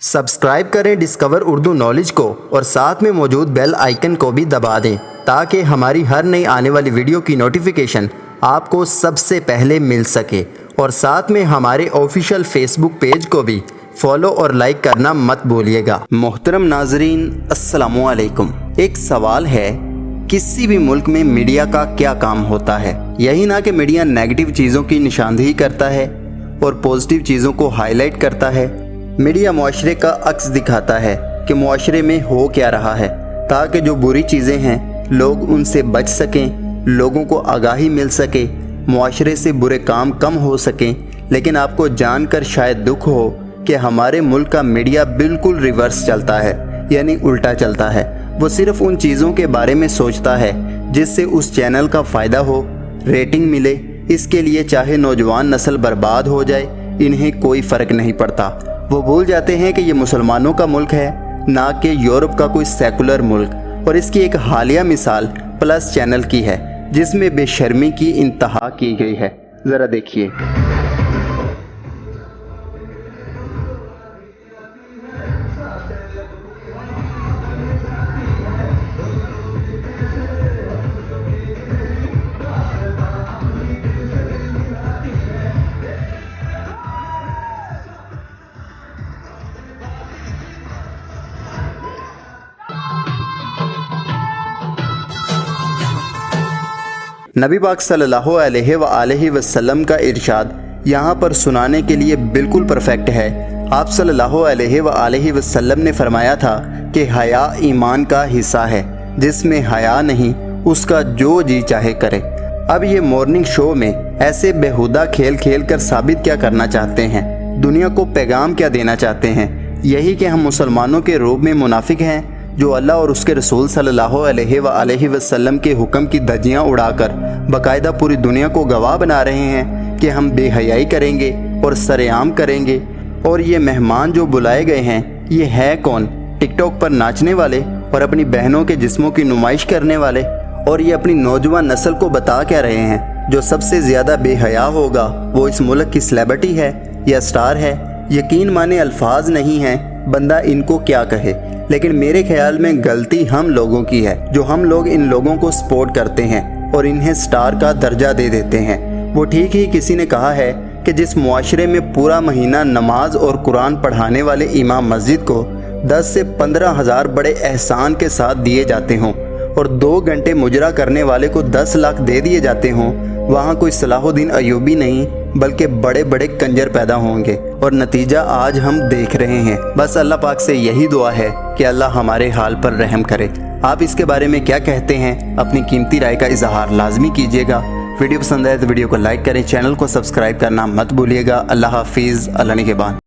Subscribe करें discover Urdu knowledge को और साथ में मौजूद बेल आइकन को भी दबा दें ताकि हमारी हर नई आने वाली वीडियो की नोटिफिकेशन आपको सबसे पहले मिल सके। और साथ में हमारे ऑफिशियल फेसबुक पेज को भी फॉलो और लाइक करना मत भूलिएगा। मोहतरम नाजरीन, अस्सलामु अलैकुम। एक सवाल है, किसी भी मुल्क में मीडिया का क्या काम होता है? यही ना कि मीडिया नेगेटिव चीज़ों की निशानदेही करता है और पॉजिटिव चीज़ों को हाईलाइट करता है। मीडिया मुआशरे का अक्स दिखाता है कि मुआशरे में हो क्या रहा है, ताकि जो बुरी चीज़ें हैं लोग उनसे बच सकें, लोगों को आगाही मिल सके, मुआशरे से बुरे काम कम हो सकें। लेकिन आपको जानकर शायद दुख हो कि हमारे मुल्क का मीडिया बिल्कुल रिवर्स चलता है, यानी उल्टा चलता है। वो सिर्फ उन चीज़ों के बारे में सोचता है जिससे उस चैनल का फ़ायदा हो, रेटिंग मिले। इसके लिए चाहे नौजवान नस्ल बर्बाद हो जाए, इन्हें कोई फ़र्क नहीं पड़ता। वो भूल जाते हैं कि ये मुसलमानों का मुल्क है, ना कि यूरोप का कोई सेकुलर मुल्क। और इसकी एक हालिया मिसाल प्लस चैनल की है, जिसमें बेशर्मी की इंतहा की गई है। ज़रा देखिए। नबी पाक सल्लल्लाहु अलैहि वसल्लम का इरशाद यहाँ पर सुनाने के लिए बिल्कुल परफेक्ट है। आप सल्लल्लाहु अलैहि वसल्लम ने फरमाया था कि हया ईमान का हिस्सा है, जिसमें हया नहीं उसका जो जी चाहे करे। अब ये मॉर्निंग शो में ऐसे बेहुदा खेल खेल कर साबित क्या करना चाहते हैं? दुनिया को पैगाम क्या देना चाहते हैं? यही कि हम मुसलमानों के रूप में मुनाफिक हैं, जो अल्लाह और उसके रसूल सल्लल्लाहु अलैहि वसल्लम के हुक्म की धज्जियां उड़ाकर बाकायदा पूरी दुनिया को गवाह बना रहे हैं कि हम बेहयाई करेंगे और सरेआम करेंगे। और ये मेहमान जो बुलाए गए हैं, ये है कौन? टिकटॉक पर नाचने वाले और अपनी बहनों के जिस्मों की नुमाइश करने वाले। और ये अपनी नौजवान नस्ल को बता क्या रहे हैं? जो सबसे ज़्यादा बेहया होगा वो इस मुल्क की सेलिब्रिटी है या स्टार है। यकीन माने अल्फाज नहीं हैं, बंदा इनको क्या कहे। लेकिन मेरे ख्याल में गलती हम लोगों की है, जो हम लोग इन लोगों को सपोर्ट करते हैं और इन्हें स्टार का दर्जा दे देते हैं। वो ठीक ही किसी ने कहा है कि जिस मुआशरे में पूरा महीना नमाज और कुरान पढ़ाने वाले इमाम मस्जिद को 10 से 15 हज़ार बड़े एहसान के साथ दिए जाते हों और 2 घंटे मुजरा करने वाले को 10 लाख दे दिए जाते हों, वहाँ कोई सलाहुद्दीन अय्यूबी नहीं बल्कि बड़े बड़े कंजर पैदा होंगे। और नतीजा आज हम देख रहे हैं। बस अल्लाह पाक से यही दुआ है कि अल्लाह हमारे हाल पर रहम करे। आप इसके बारे में क्या कहते हैं? अपनी कीमती राय का इजहार लाजमी कीजिएगा। वीडियो पसंद आए तो वीडियो को लाइक करें, चैनल को सब्सक्राइब करना मत भूलिएगा। अल्लाह हाफिज़, अल्लाह निगहबान।